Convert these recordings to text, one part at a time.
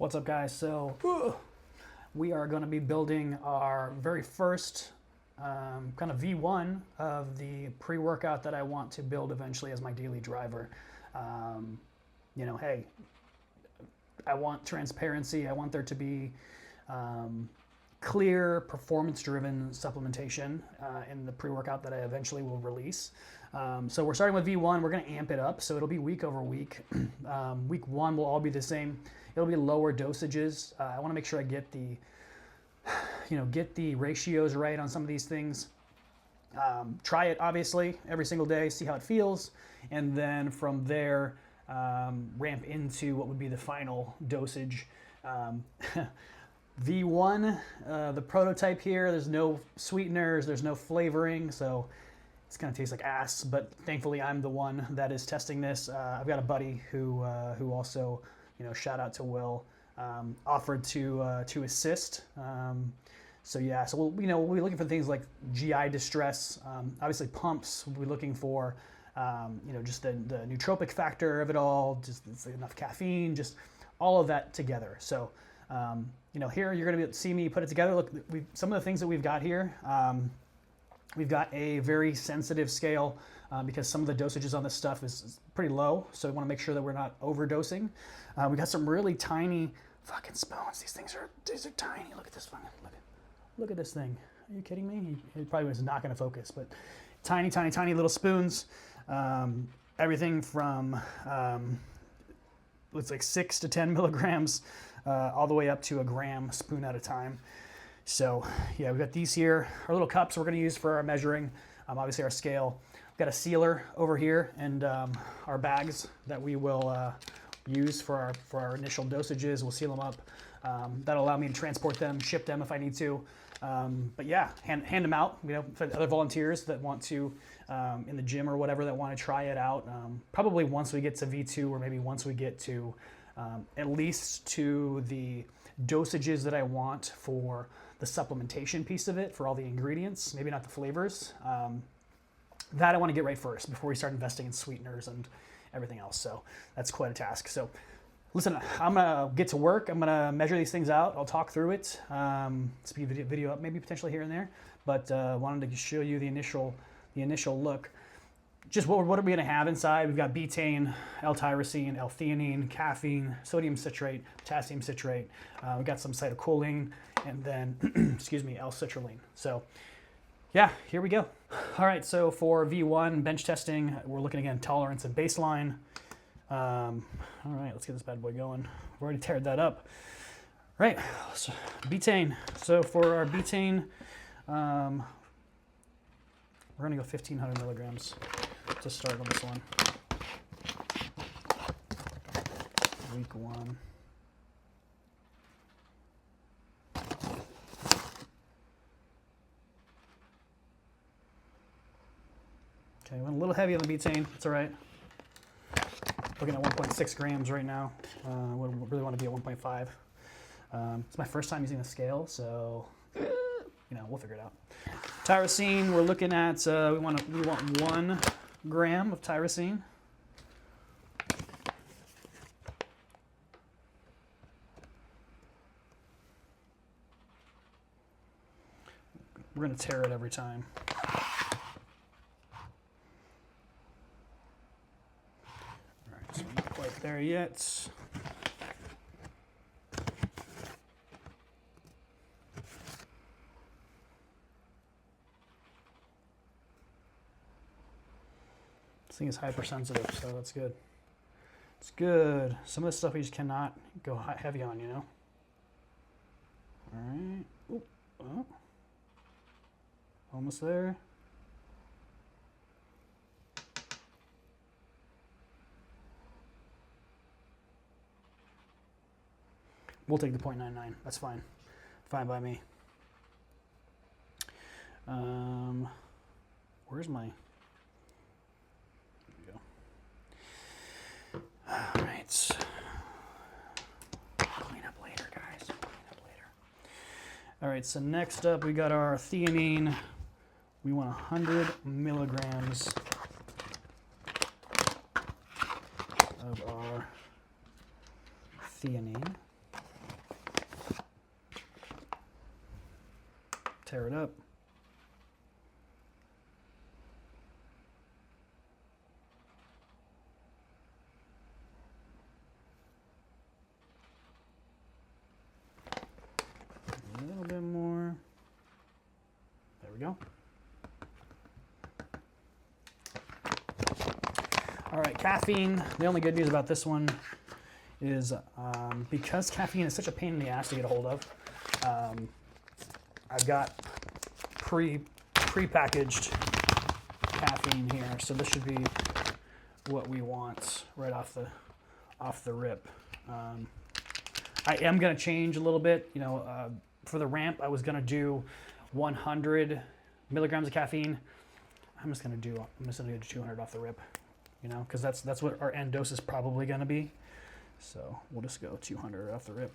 What's up, guys? So we are going to be building our very first kind of V1 of the pre-workout that I want to build eventually as my daily driver. Hey, I want transparency. I want there to be clear performance-driven supplementation in the pre-workout that I eventually will release. So we're starting with V1. We're going to amp it up, so it'll be week over week. Week one will all be the same. It'll be lower dosages. I want to make sure I get the ratios right on some of these things. Try it obviously every single day, see how it feels, and then from there ramp into what would be the final dosage. V1, the prototype here, there's no sweeteners, there's no flavoring, so it's gonna taste like ass, but thankfully I'm the one that is testing this. I've got a buddy who also, shout out to Will, offered to assist. So we'll be looking for things like GI distress. Obviously pumps, we'll be looking for, just the nootropic factor of it all, just enough caffeine, just all of that together. So, here you're going to be able to see me put it together. Look, some of the things that we've got here, we've got a very sensitive scale because some of the dosages on this stuff is pretty low. So we want to make sure that we're not overdosing. We got some really tiny fucking spoons. These are tiny. Look at this one. Look at this thing. Are you kidding me? He probably was not going to focus, but tiny, tiny, tiny little spoons. Everything from looks like 6 to 10 milligrams, all the way up to a gram, spoon at a time. So yeah, we've got these here, our little cups we're going to use for our measuring, obviously our scale. We've got a sealer over here and our bags that we will use for our initial dosages. We'll seal them up. That'll allow me to transport them, ship them if I need to. But yeah, hand them out, for other volunteers that want to, in the gym or whatever, that want to try it out. Probably once we get to V2, or maybe once we get to at least to the dosages that I want for the supplementation piece of it, for all the ingredients, maybe not the flavors. That I want to get right first before we start investing in sweeteners and everything else. So that's quite a task. So listen, I'm gonna get to work. I'm gonna measure these things out. I'll talk through it. Speed video up, maybe potentially here and there, but wanted to show you the initial look. Just what are we gonna have inside? We've got betaine, L-tyrosine, L-theanine, caffeine, sodium citrate, potassium citrate. We've got some cytocholine, and then, excuse me, L-citrulline. So yeah, here we go. All right, so for V1 bench testing, we're looking again, tolerance and baseline. All right, let's get this bad boy going. We've already teared that up. Right, so betaine. So for our betaine, we're gonna go 1,500 milligrams to start on this one. Week one. Okay, went a little heavy on the betaine. It's all right. Looking at 1.6 grams right now. We really want to be at 1.5. It's my first time using the scale, so we'll figure it out. Tyrosine, we're looking at we want 1 gram of tyrosine. We're going to tear it every time. So not quite there yet. This thing is hypersensitive, so that's good. It's good. Some of the stuff we just cannot go heavy on, All right. Ooh. Oh. Almost there. We'll take the 0.99. That's fine. Fine by me. Where's my... There we go. All right. Clean up later, guys. Clean up later. All right, so next up we got our theanine. We want 100 milligrams of our theanine. tear it up. A little bit more. There we go. All right, caffeine. The only good news about this one is because caffeine is such a pain in the ass to get a hold of, I've got pre-packaged caffeine here, so this should be what we want right off the rip. I am gonna change a little bit. You know, for the ramp, I was gonna do 100 milligrams of caffeine. I'm just gonna do 200 off the rip. You know, because that's what our end dose is probably gonna be. So we'll just go 200 off the rip.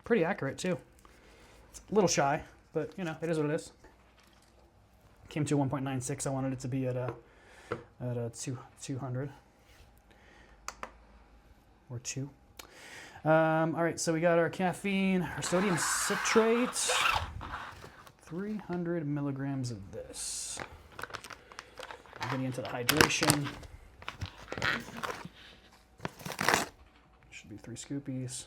Pretty accurate too. A little shy, but you know, it is what it is. Came to 1.96. I wanted it to be at a 200 or 2. All right, so we got our caffeine, our sodium citrate, 300 milligrams of this. I'm getting into the hydration. Should be 3 scoopies.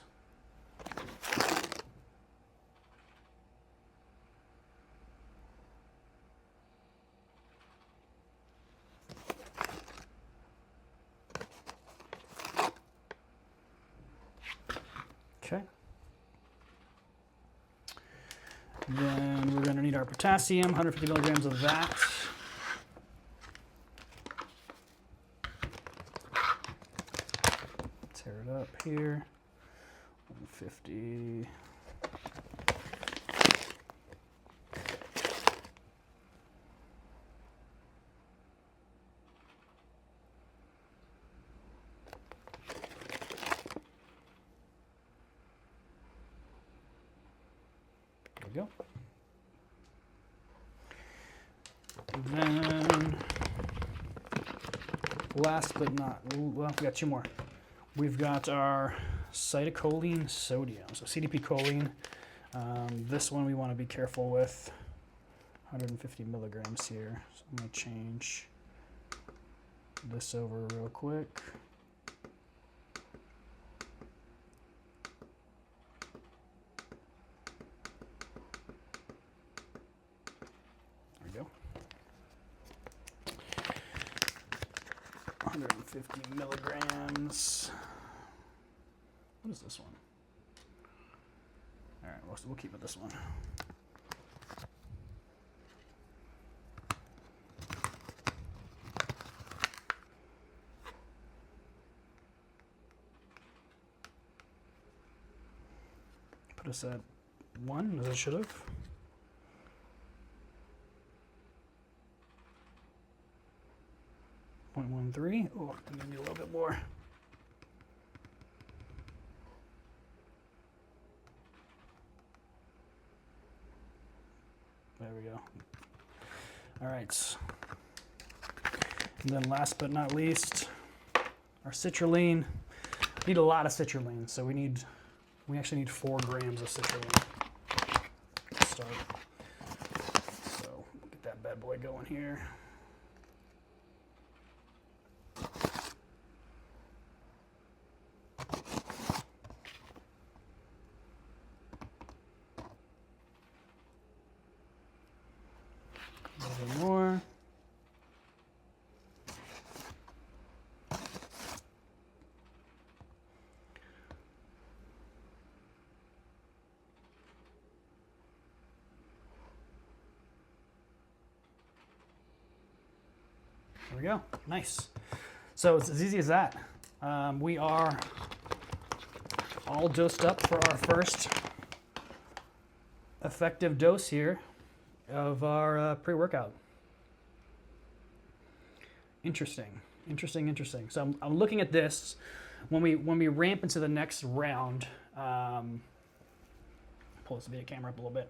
Okay. Then we're going to need our potassium, 150 milligrams of that. Tear it up here. 150. There we go. Then, last but not, well, we got 2 more. We've got our cytocholine sodium, so CDP choline. This one we want to be careful with. 150 milligrams here. So I'm going to change this over real quick. There we go. 150 milligrams. What is this one? All right, we'll keep it this one. Put us at 1, as I should have. .13. Oh, I'm gonna need a little bit more. There we go. All right. And then last but not least, our citrulline. We need a lot of citrulline, so we actually need 4 grams of citrulline to start. So we'll get that bad boy going here. A little bit more. There we go. Nice. So it's as easy as that. We are all dosed up for our first effective dose here of our pre-workout. Interesting. So I'm looking at this when we ramp into the next round. Pull this video camera up a little bit.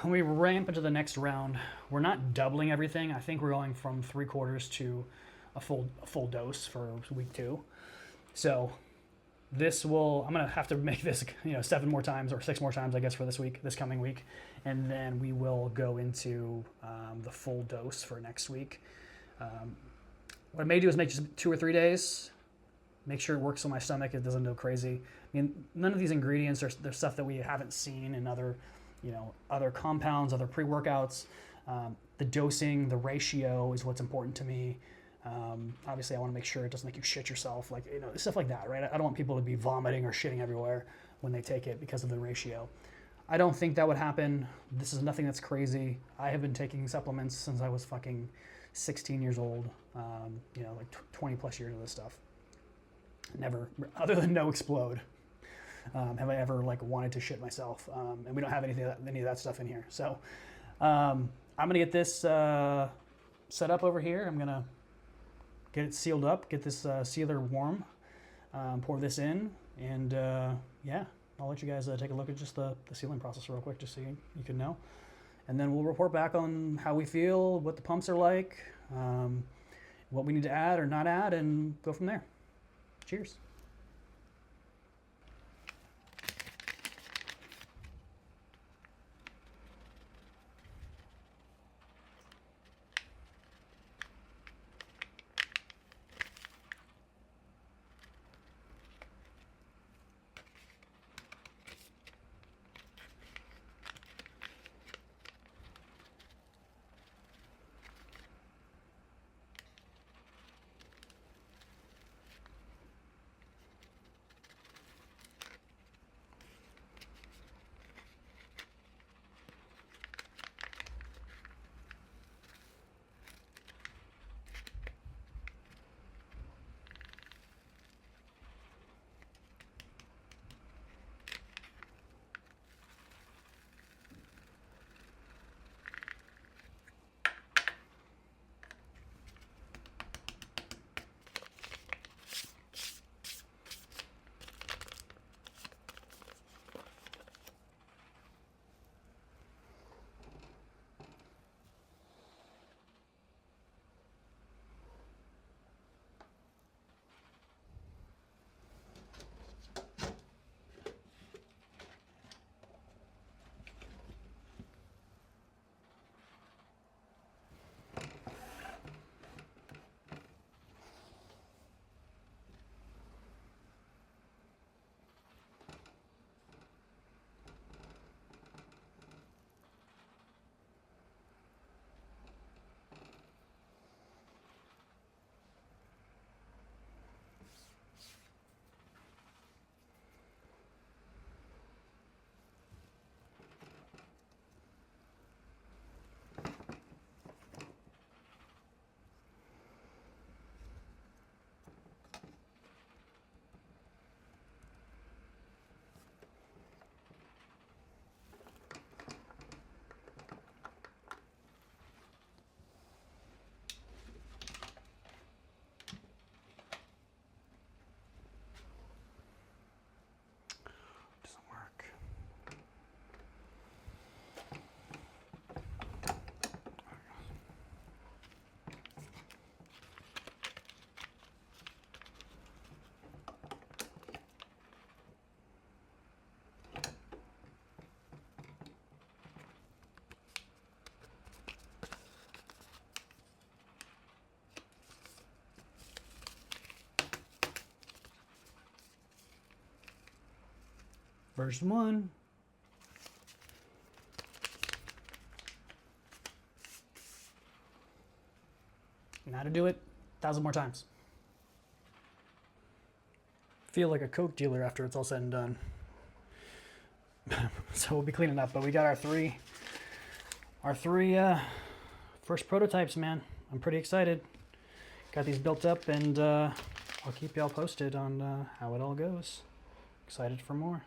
When we ramp into the next round, we're not doubling everything. I think we're going from 3/4 to a full dose for week 2. So this will, I'm gonna have to make this, 7 more times or 6 more times, I guess, for this coming week, and then we will go into the full dose for next week. What I may do is make just 2 or 3 days, make sure it works on my stomach, it doesn't go crazy. I mean, none of these ingredients are there's stuff that we haven't seen in other, other compounds, other pre-workouts. The dosing, the ratio is what's important to me. Obviously, I want to make sure it doesn't make you shit yourself, stuff like that, right? I don't want people to be vomiting or shitting everywhere when they take it because of the ratio. I don't think that would happen. This is nothing that's crazy. I have been taking supplements since I was fucking 16 years old, 20 plus years of this stuff. Never, other than no explode, have I ever wanted to shit myself. And we don't have any of that stuff in here. So I'm gonna get this set up over here. I'm gonna get it sealed up, get this sealer warm, pour this in, and yeah, I'll let you guys take a look at just the sealing process real quick, just so you can know. And then we'll report back on how we feel, what the pumps are like, what we need to add or not add, and go from there. Cheers. Version 1. And how to do it 1,000 more times. Feel like a Coke dealer after it's all said and done. So we'll be cleaning up, but we got our three first prototypes, man. I'm pretty excited. Got these built up, and I'll keep y'all posted on how it all goes. Excited for more.